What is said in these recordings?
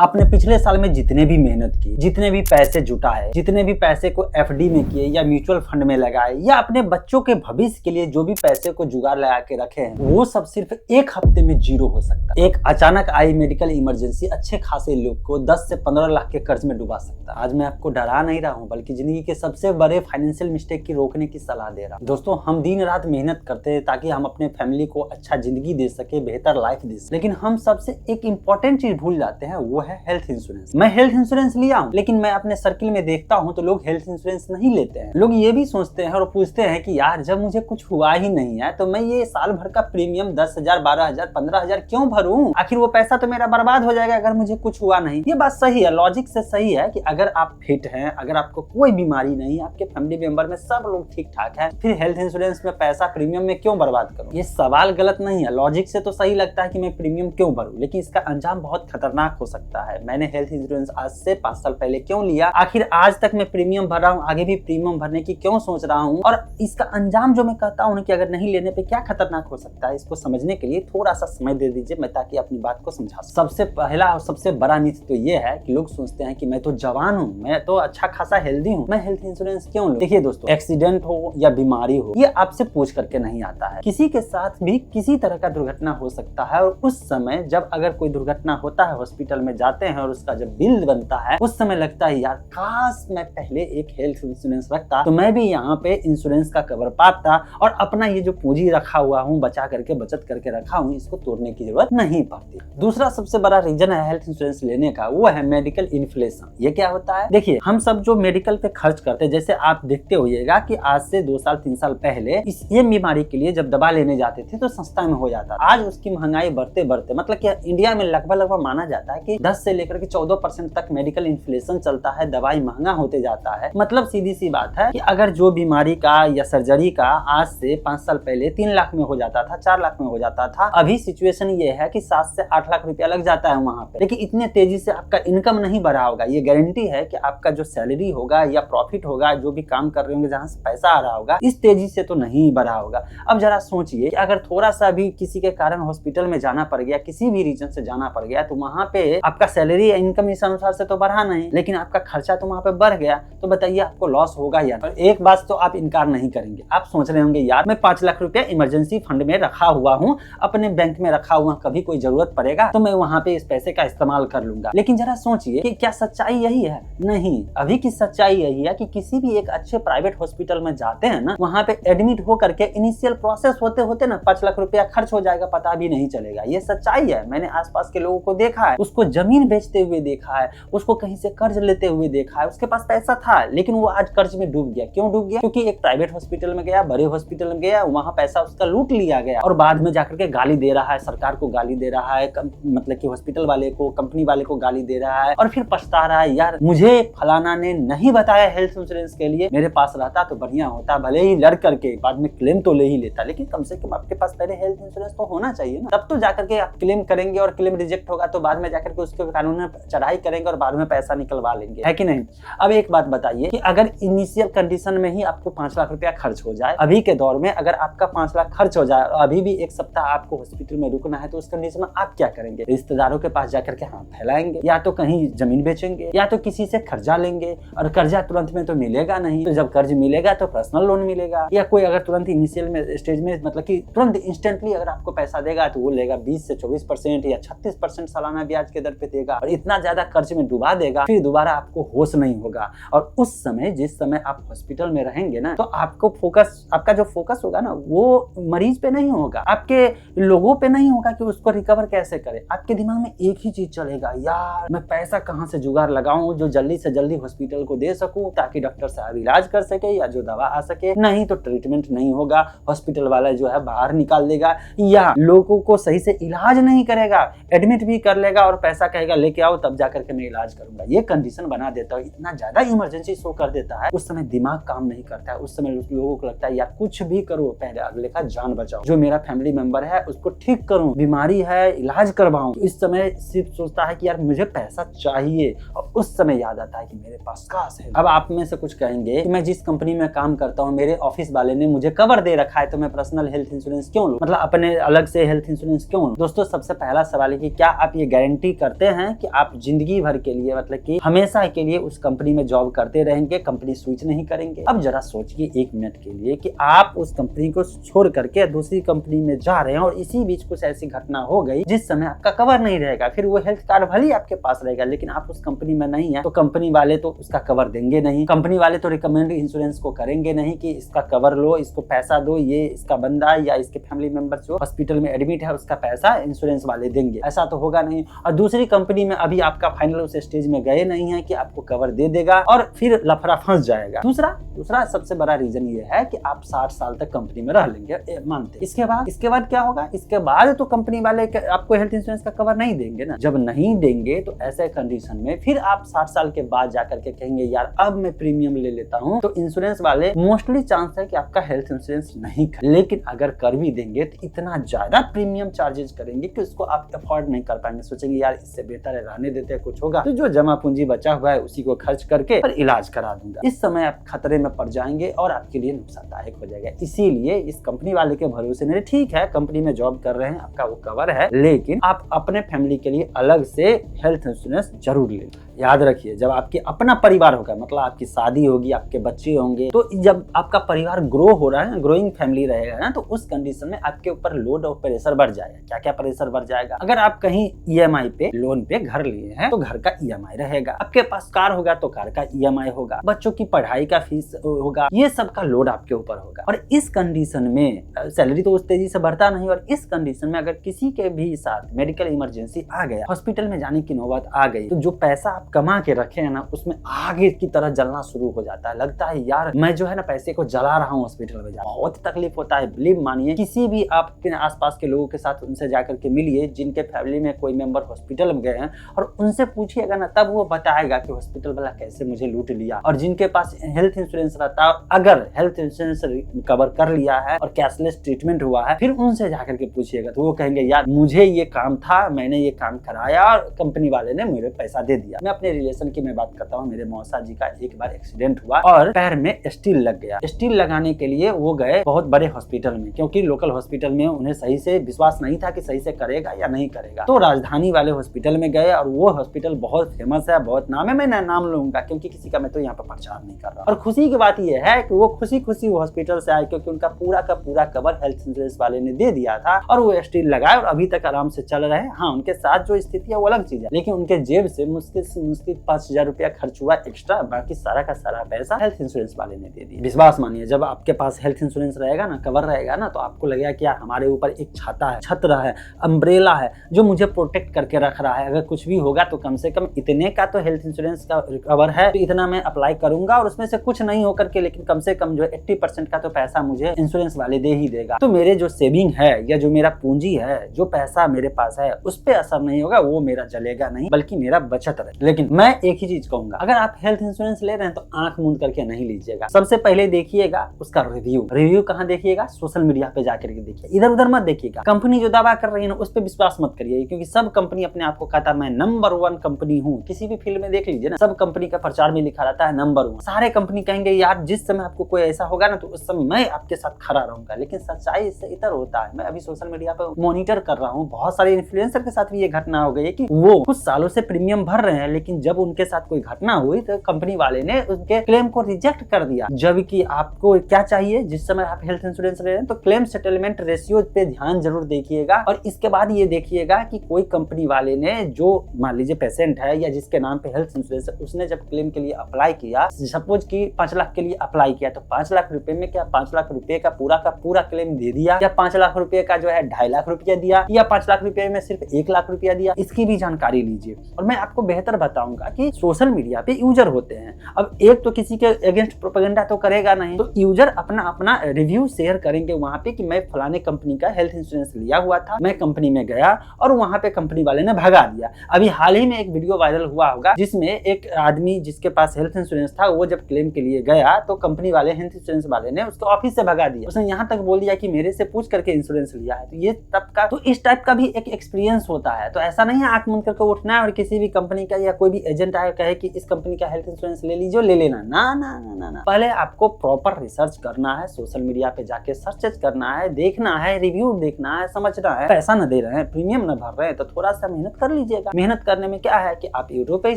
आपने पिछले साल में जितने भी मेहनत की, जितने भी पैसे जुटाए, जितने भी पैसे को एफडी में किए या म्यूचुअल फंड में लगाए या अपने बच्चों के भविष्य के लिए जो भी पैसे को जुगाड़ लगा के रखे हैं, वो सब सिर्फ एक हफ्ते में जीरो हो सकता है। एक अचानक आई मेडिकल इमरजेंसी अच्छे खासे लोग को 10 से 15 लाख के कर्ज में डुबा सकता है। आज मैं आपको डरा नहीं रहा हूँ, बल्कि जिंदगी के सबसे बड़े फाइनेंशियल मिस्टेक की रोकने की सलाह दे रहा हूँ। दोस्तों, हम दिन रात मेहनत करते हैं ताकि हम अपने फैमिली को अच्छा जिंदगी दे सके, बेहतर लाइफ दे सके, लेकिन हम सबसे एक इंपॉर्टेंट चीज भूल जाते हैं, वो है हेल्थ इंश्योरेंस। मैं हेल्थ इंश्योरेंस लिया हूं, लेकिन मैं अपने सर्किल में देखता हूं तो लोग हेल्थ इंश्योरेंस नहीं लेते हैं। लोग ये भी सोचते हैं और पूछते हैं कि यार जब मुझे कुछ हुआ ही नहीं है तो मैं ये साल भर का प्रीमियम 10,000, 12,000, 15,000 क्यों भरूं? आखिर वो पैसा तो मेरा बर्बाद हो जाएगा अगर मुझे कुछ हुआ नहीं। ये बात सही है, लॉजिक से सही है कि अगर आप फिट हैं, अगर आपको कोई बीमारी नहीं, आपके फैमिली मेंबर में सब लोग ठीक ठाक है, फिर हेल्थ इंश्योरेंस में पैसा प्रीमियम में क्यों बर्बाद करूं? ये सवाल गलत नहीं है। लॉजिक से तो सही लगता है कि मैं प्रीमियम क्यों भरूं, लेकिन इसका अंजाम बहुत खतरनाक हो सकता है। मैंने हेल्थ इंश्योरेंस आज से 5 साल पहले क्यों लिया, आखिर आज तक मैं प्रीमियम भर रहा हूँ, आगे भी प्रीमियम भरने की क्यों सोच रहा हूँ, और इसका अंजाम जो मैं कहता हूँ कि अगर नहीं लेने पे क्या खतरनाक हो सकता है, इसको समझने के लिए थोड़ा सा समय दे दीजिए मैं, ताकि अपनी बात को समझा सकूं। सबसे पहला और सबसे बड़ा मिथ तो ये है कि लोग सोचते हैं कि मैं तो जवान हूँ, मैं तो अच्छा खासा हेल्दी हूँ, मैं हेल्थ इंश्योरेंस क्यों लूं? देखिए दोस्तों, एक्सीडेंट हो या बीमारी हो, ये आपसे पूछ करके नहीं आता है। किसी के साथ भी किसी तरह का दुर्घटना हो सकता है, और उस समय जब अगर कोई दुर्घटना होता है, हॉस्पिटल में जाते हैं और उसका जब बिल बनता है, उस समय लगता है यार काश मैं पहले एक हेल्थ इंश्योरेंस रखता तो मैं भी यहाँ पे इंश्योरेंस का कवर पाता और अपना ये जो पूंजी रखा हुआ हूँ, बचा करके बचत करके रखा हूँ, इसको तोड़ने की जरूरत नहीं पड़ती। दूसरा सबसे बड़ा रीजन है हेल्थ इंश्योरेंस लेने का, वो है मेडिकल इन्फ्लेशन। ये क्या होता है? देखिए, हम सब जो मेडिकल पे खर्च करते हैं, जैसे आप देखते होइएगा कि आज से 2 साल 3 साल पहले ये बीमारी के लिए जब दवा लेने जाते थे तो सस्ता में हो जाता था। आज उसकी महंगाई बढ़ते बढ़ते, मतलब कि इंडिया में लगभग माना जाता है कि 10 से लेकर के 14% तक मेडिकल इन्फ्लेशन चलता है, दवाई महंगा होते जाता है। मतलब सीधी सी बात है कि अगर जो बीमारी का या सर्जरी का आज से 5 साल पहले 3 लाख में हो जाता था, 4 लाख में हो जाता था, अभी सिचुएशन ये है कि 7 से 8 लाख रुपया लग जाता है वहां पे। लेकिन इतने तेजी से आपका इनकम नहीं बढ़ा होगा। ये गारंटी है कि आपका जो सैलरी होगा या प्रॉफिट होगा, जो भी काम कर रहे होंगे जहां से पैसा आ रहा होगा, इस तेजी से तो नहीं बढ़ा होगा। अब जरा सोचिए कि अगर थोड़ा सा भी किसी के कारण हॉस्पिटल में जाना पड़ गया, किसी भी रीजन से जाना पड़ गया, तो वहां पे आपका सैलरी या इनकम इस अनुसार से तो बढ़ा नहीं, लेकिन आपका खर्चा तो वहां पे बढ़ गया, तो बताइए आपको लॉस होगा या नहीं? एक बात तो आप इनकार नहीं करेंगे, आप सोच रहे होंगे यार मैं 5 लाख रुपया इमरजेंसी फंड में रखा हुआ हूँ, अपने बैंक में रखा हुआ, कभी कोई जरूरत पड़ेगा तो मैं वहां पे इस पैसे का इस्तेमाल कर लूंगा। लेकिन जरा सोचिए कि क्या सच्चाई यही है? नहीं, अभी की सच्चाई यही है कि किसी भी एक अच्छे प्राइवेट हॉस्पिटल में जाते हैं ना, वहां पे एडमिट होकर के इनिशियल प्रोसेस होते होते ना 5 लाख रुपया खर्च हो जाएगा, पता भी नहीं चलेगा। ये सच्चाई है, मैंने आसपास के लोगों को देखा है, उसको जमीन बेचते हुए देखा है, उसको कहीं से कर्ज लेते हुए देखा है। उसके पास पैसा था लेकिन वो आज कर्ज में डूब गया। क्यों डूब गया? क्योंकि एक प्राइवेट हॉस्पिटल में गया, बड़े हॉस्पिटल में गया, वहां पैसा उसका लूट लिया गया, और बाद में जाकर के गाली दे रहा है, सरकार को गाली दे रहा है, मतलब कि हॉस्पिटल वाले को, कंपनी वाले को गाली दे रहा है, और फिर पछता रहा है यार मुझे फलाना ने नहीं बताया हेल्थ इंश्योरेंस के लिए, मेरे पास रहता तो बढ़िया होता, भले ही लड़ करके बाद में क्लेम तो ले ही लेता, लेकिन कम से कम आपके पास पहले हेल्थ इंश्योरेंस तो होना चाहिए ना। तब तो जाकर के आप क्लेम करेंगे, और क्लेम रिजेक्ट होगा तो बाद में जाकर के उसके कानून चढ़ाई करेंगे और बाद में पैसा निकलवा लेंगे, है कि नहीं? अब एक बात बताइए कि अगर इनिशियल कंडीशन में ही आपको 5 लाख रुपया खर्च हो जाए, अभी के दौर में अगर आपका 5 लाख खर्च हो जाए और अभी भी 1 सप्ताह आपको हॉस्पिटल में रुकना है, तो उस कंडीशन में आप क्या करेंगे? रिश्तेदारों के पास जाकर के हाथ फैलाएंगे, या तो कहीं जमीन बेचेंगे, या तो किसी से कर्जा लेंगे, और कर्जा तुरंत में तो मिलेगा नहीं, तो जब कर्ज मिलेगा तो पर्सनल लोन मिलेगा, या कोई अगर तुरंत इनिशियल में स्टेज में, मतलब कि तुरंत इंस्टेंटली अगर आपको पैसा देगा तो वो लेगा 20 से 24% या 36% सालाना ब्याज के दर पे देगा, और इतना ज्यादा कर्ज में डुबा देगा, फिर दोबारा आपको होश नहीं होगा। और उस समय, जिस समय आप हॉस्पिटल में रहेंगे ना, तो आपको फोकस, आपका जो फोकस होगा ना, वो मरीज पे नहीं होगा, आपके लोगों पे नहीं होगा कि उसको रिकवर कैसे करें। आपके दिमाग में एक ही चीज चलेगा, यार मैं पैसा कहाँ से जुगाड़ लगाऊं जो जल्दी से जल्दी हॉस्पिटल को दे सकूं, ताकि डॉक्टर साहब इलाज कर सके या जो दवा आ सके, नहीं तो ट्रीटमेंट नहीं होगा, हॉस्पिटल वाला जो है बाहर निकाल देगा, या लोगों को सही से इलाज नहीं करेगा, एडमिट भी कर लेगा और पैसा कहेगा लेके आओ तब जाकर के मैं इलाज करूंगा। ये कंडीशन बना देता है, इतना ज्यादा इमरजेंसी शो कर देता है, उस समय दिमाग काम नहीं करता है, उस समय लोगों को लगता है यार कुछ भी करो, पहले अगले का जान बचाओ, जो मेरा फैमिली मेंबर है उसको ठीक करूं, बीमारी है इलाज करवाऊं। इस समय सिर्फ सोचता है कि यार मुझे पैसा चाहिए, और उस समय याद आता है कि मेरे पास काश है। अब आप में से कुछ कहेंगे कि मैं जिस कंपनी में काम करता हूँ, मेरे ऑफिस वाले ने मुझे कवर दे रखा है, तो मैं पर्सनल हेल्थ इंश्योरेंस क्यों लूं, मतलब अपने अलग से हेल्थ इंश्योरेंस क्यों लूं? दोस्तों, सबसे पहला सवाल है कि क्या आप ये गारंटी करते हैं कि आप जिंदगी भर के लिए मतलब कि हमेशा के लिए उस कंपनी में जॉब करते रहेंगे, कंपनी स्विच नहीं करेंगे। अब जरा सोचिए 1 मिनट के लिए कि आप उस कंपनी को छोड़ करके दूसरी कंपनी में जा रहे हैं और इसी बीच कुछ ऐसी घटना हो गई जिस समय आपका कवर नहीं रहेगा। फिर वो हेल्थ कार्ड भले ही आपके पास रहेगा, लेकिन आप उस कंपनी में नहीं है तो कंपनी वाले तो उसका कवर देंगे नहीं, कंपनी वाले तो रिकमेंड इंश्योरेंस को करेंगे नहीं कि इसका कवर लो, इसको पैसा दो, ये इसका बंदा या इसके फैमिली मेंबर जो हॉस्पिटल में एडमिट है उसका पैसा इंश्योरेंस वाले देंगे, ऐसा तो होगा नहीं। और दूसरी कंपनी में अभी आपका फाइनल उस स्टेज में गए नहीं है कि आपको कवर दे देगा और फिर लफड़ा फंस जाएगा। दूसरा सबसे बड़ा रीजन ये है कि आप 60 साल तक कंपनी में रह लेंगे मानते। इसके बाद क्या होगा? इसके बाद तो कंपनी वाले आपको हेल्थ इंश्योरेंस का कवर नहीं देंगे ना। जब नहीं देंगे तो ऐसे कंडीशन में फिर आप 60 साल के बाद जाकर के कहेंगे यार अब मैं प्रीमियम ले लेता हूँ, तो इंश्योरेंस वाले मोस्टली चांस है कि आपका हेल्थ इंश्योरेंस नहीं कर, लेकिन अगर कर भी देंगे तो इतना ज्यादा प्रीमियम चार्जेस करेंगे कि उसको आप अफोर्ड नहीं कर पाएंगे। सोचेंगे यार इससे बेहतर है रहने देते हैं, कुछ होगा तो जो जमा पूंजी बचा हुआ है उसी को खर्च करके और इलाज करा दूंगा। इस समय आप खतरे में पड़ जाएंगे और आपके लिए नुकसानदायक हो जाएगा। इसीलिए इस कंपनी वाले के भरोसे नहीं, ठीक है कंपनी में जॉब कर रहे हैं, आपका वो कवर है, लेकिन आप अपने फैमिली के लिए अलग से हेल्थ इंश्योरेंस जरूर ले। याद रखिए जब आपके अपना परिवार होगा, मतलब आपकी शादी होगी, आपके बच्चे होंगे, तो जब आपका परिवार ग्रो हो रहा है, ग्रोइंग फैमिली रहेगा ना, तो उस कंडीशन में आपके ऊपर लोड और प्रेशर बढ़ जाएगा। क्या क्या प्रेशर बढ़ जाएगा? अगर आप कहीं ईएमआई पे लोन पे घर लिए हैं तो घर का ईएमआई रहेगा, आपके पास कार होगा तो कार का ईएमआई होगा, बच्चों की पढ़ाई का फीस होगा, ये सब का लोड आपके ऊपर होगा। और इस कंडीशन में सैलरी तो उस तेजी से बढ़ता नहीं, और इस कंडीशन में अगर किसी के भी साथ मेडिकल इमरजेंसी आ गया, हॉस्पिटल में जाने की नौबत आ गई, तो जो पैसा आप कमा के रखे हैं ना उसमें आगे की तरह जलना शुरू हो जाता है। लगता है यार मैं जो है ना पैसे को जला रहा हूँ हॉस्पिटल में जा, बहुत तकलीफ होता है। बिलीव मानिए किसी भी आप अपने आसपास के लोगों के साथ उनसे जाकर के मिलिए जिनके फैमिली में कोई मेंबर हॉस्पिटल में गए हैं और उनसे पूछिएगा ना, तब वो बताएगा कि हॉस्पिटल वाला कैसे मुझे लूट लिया। और जिनके पास हेल्थ इंश्योरेंस रहता है, अगर हेल्थ इंश्योरेंस कवर कर लिया है और कैशलेस ट्रीटमेंट हुआ है, फिर उनसे जाकर के पूछिएगा तो वो कहेंगे यार मुझे ये काम था, मैंने ये काम कराया और कंपनी वाले ने मुझे पैसा दे दिया। मैं अपने रिलेशन की मैं बात करता हूँ, मेरे मौसा जी का एक बार एक्सीडेंट हुआ और पैर में स्टील लग गया। स्टील लगाने के लिए वो गए बहुत बड़े हॉस्पिटल में, क्योंकि लोकल हॉस्पिटल में उन्हें सही से विश्वास नहीं था कि सही से करेगा या नहीं करेगा, तो राजधानी वाले हॉस्पिटल में गए और वो हॉस्पिटल बहुत फेमस है, बहुत नाम है, मैं नाम लूंगा क्योंकि किसी का मैं तो यहाँ पर प्रचार नहीं कर रहा। और खुशी की बात यह है कि वो खुशी हॉस्पिटल से आए क्योंकि उनका पूरा का पूरा कवर हेल्थ इंश्योरेंस वाले ने दे दिया था और वो स्टील लगाए और अभी तक आराम से चल रहे हैं। हाँ उनके साथ जो स्थिति है वो अलग चीज है, लेकिन उनके जेब से मुश्किल 5,000 रुपया खर्च हुआ एक्स्ट्रा, बाकी सारा का सारा पैसा हेल्थ इंश्योरेंस वाले ने दे दिया। विश्वास मानिए जब आपके पास हेल्थ इंश्योरेंस रहेगा ना, कवर रहेगा ना, तो आपको लगेगा कि हमारे ऊपर एक छाता है, छत्र है, अम्ब्रेला है जो मुझे प्रोटेक्ट करके रख रहा है। अगर कुछ भी होगा तो कम से कम इतने का तो हेल्थ इंश्योरेंस का कवर है, तो इतना मैं अप्लाई करूंगा और उसमें से कुछ नहीं होकर के लेकिन कम से कम जो 80% का तो पैसा मुझे इंश्योरेंस वाले दे ही देगा। तो मेरे जो सेविंग है या जो मेरा पूंजी है, जो पैसा मेरे पास है, उस पर असर नहीं होगा, वो मेरा जलेगा नहीं बल्कि मेरा बचत रहे। लेकिन मैं एक ही चीज कहूंगा, अगर आप हेल्थ इंश्योरेंस ले रहे हैं तो आंख मूंद करके नहीं लीजिएगा। सबसे पहले देखिएगा उसका रिव्यू कहाँ देखिएगा? सोशल मीडिया पे जाकर के देखिए, इधर उधर मत देखिएगा। कंपनी जो दावा कर रही है ना उस पर विश्वास मत करिए, क्योंकि सब कंपनी अपने आप को कहता है मैं नंबर 1 कंपनी हूँ। किसी भी फील्ड में देख लीजिए ना, सब कंपनी का प्रचार में लिखा रहता है नंबर 1। सारे कंपनी कहेंगे यार जिस समय आपको कोई ऐसा होगा ना तो उस समय मैं आपके साथ खड़ा रहूंगा, लेकिन सच्चाई इससे इतर होता है। मैं अभी सोशल मीडिया पे मॉनिटर कर रहा हूँ, बहुत सारे इन्फ्लुएंसर के साथ भी ये घटना हो गई है कि वो कुछ सालों से प्रीमियम भर रहे हैं, लेकिन जब उनके साथ कोई घटना हुई तो कंपनी वाले ने उनके क्लेम को रिजेक्ट कर दिया। जबकि आपको क्या चाहिए, जिस समय आप हेल्थ इंश्योरेंस ले रहे हैं तो क्लेम सेटलमेंट रेशियो पे ध्यान जरूर देखिएगा। और इसके बाद ये देखिएगा कि कोई कंपनी वाले ने जो मान लीजिए पेशेंट है या जिसके नाम पे हेल्थ इंश्योरेंस है, उसने जब क्लेम के लिए अप्लाई किया, सपोज कि 5 लाख के लिए अप्लाई किया, तो 5 लाख रुपए में क्या 5 लाख रुपए का पूरा क्लेम दे दिया, या 5 लाख रुपए का जो है 2.5 लाख रुपया दिया, या 5 लाख रुपए में सिर्फ 1 लाख रुपया दिया? इसकी भी जानकारी लीजिए। और मैं आपको बेहतर बताऊंगा कि सोशल मीडिया पे यूजर होते हैं, अब एक तो किसी के अगेंस्ट प्रोपेगेंडा तो करेगा नहीं, तो यूजर अपना रिव्यू शेयर करेंगे वहां पे कि मैं फलाने कंपनी का हेल्थ इंश्योरेंस लिया हुआ था, मैं कंपनी में गया और वहां पे कंपनी वाले ने भगा दिया। अभी हाल ही में एक वीडियो वायरल हुआ होगा जिसमें एक आदमी जिसके पास हेल्थ इंश्योरेंस था, वो जब क्लेम के लिए गया तो कंपनी वाले हेल्थ इंश्योरेंस वाले ने उसको ऑफिस से भगा दिया। उसने यहाँ तक बोल दिया कि मेरे से पूछ करके इंश्योरेंस लिया है। तो ये तब का तो इस टाइप का भी एक एक्सपीरियंस होता है। तो ऐसा नहीं है आंख मूंद करके उठना है और किसी भी कंपनी का या कोई भी एजेंट आए कहे कि इस कंपनी का हेल्थ इंश्योरेंस ले लीजिए, ले लेना, ना ना ना ना ना। पहले आपको प्रॉपर रिसर्च करना है, सोशल मीडिया पे जाके सर्च करना है, देखना है, रिव्यू देखना है, समझना है। पैसा न दे रहे हैं, प्रीमियम न भर रहे हैं तो थोड़ा सा मेहनत कर लीजिएगा। मेहनत करने में क्या है कि आप यूट्यूब पे ही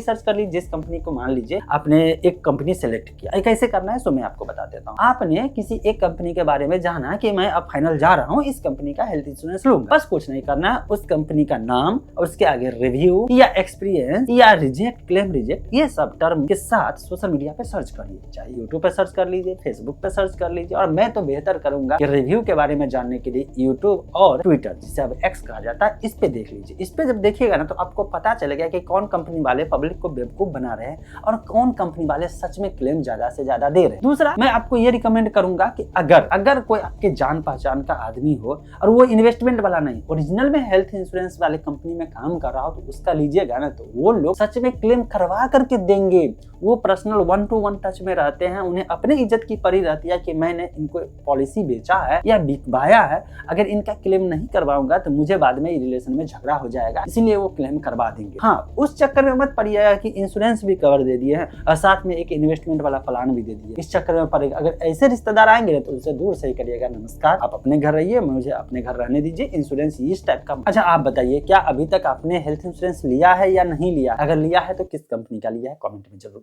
सर्च कर लीजिए। जिस कंपनी को मान लीजिए आपने एक कंपनी सेलेक्ट किया, कैसे करना है सो मैं आपको बता देता हूँ। आपने किसी एक कंपनी के बारे में जाना कि मैं अब फाइनल जा रहा हूँ, इस कंपनी का हेल्थ इंश्योरेंस लूंगा। बस कुछ नहीं करना है, उस कंपनी का नाम और उसके आगे रिव्यू या एक्सपीरियंस या रिजेक्ट, क्लेम रिजेक्ट, ये सब टर्म के साथ सोशल मीडिया पे सर्च कर लीजिए। चाहे यूट्यूब पे सर्च कर लीजिए, फेसबुक पे सर्च कर लीजिए, और मैं तो बेहतर करूंगा कि रिव्यू के बारे में जानने के लिए यूट्यूब और ट्विटर, जिसे अब एक्स कहा जाता है, इस पे देख लीजिए। इस पे जब देखिएगा ना तो आपको पता चलेगा कि कौन कंपनी वाले पब्लिक को बेवकूफ बना रहे हैं और कौन कंपनी वाले सच में क्लेम ज्यादा से ज्यादा दे रहे हैं। दूसरा, मैं आपको ये रिकमेंड करूंगा कि अगर कोई आपके जान पहचान का आदमी हो और वो इन्वेस्टमेंट वाला नहीं, ओरिजिनल में हेल्थ इंश्योरेंस वाले कंपनी में काम कर रहा हो, तो उसका लीजिएगा ना, तो वो लोग सच में क्लेम करवा करके देंगे। वो पर्सनल 1-to-1 टच में रहते हैं, उन्हें अपनी इज्जत की पड़ी रहती है कि मैंने इनको पॉलिसी बेचा है या बिकवाया है, अगर इनका क्लेम नहीं करवाऊंगा तो मुझे बाद में रिलेशन में झगड़ा हो जाएगा, इसलिए वो क्लेम करवा देंगे। हाँ, उस चक्कर में मत पड़िएगा कि इंश्योरेंस भी कवर दे दिए हैं और साथ में एक इन्वेस्टमेंट वाला प्लान भी दे दिए, इस चक्कर में पड़ेगा। अगर ऐसे रिश्तेदार आएंगे तो उनसे दूर से ही करिएगा। नमस्कार, आप अपने घर रहिए, मुझे अपने घर रहने दीजिए। इंश्योरेंस इस टाइप का। अच्छा, आप बताइए, क्या अभी तक आपने हेल्थ इंश्योरेंस लिया है या नहीं लिया? अगर लिया है तो किस कंपनी का लिया है, कमेंट में जरूर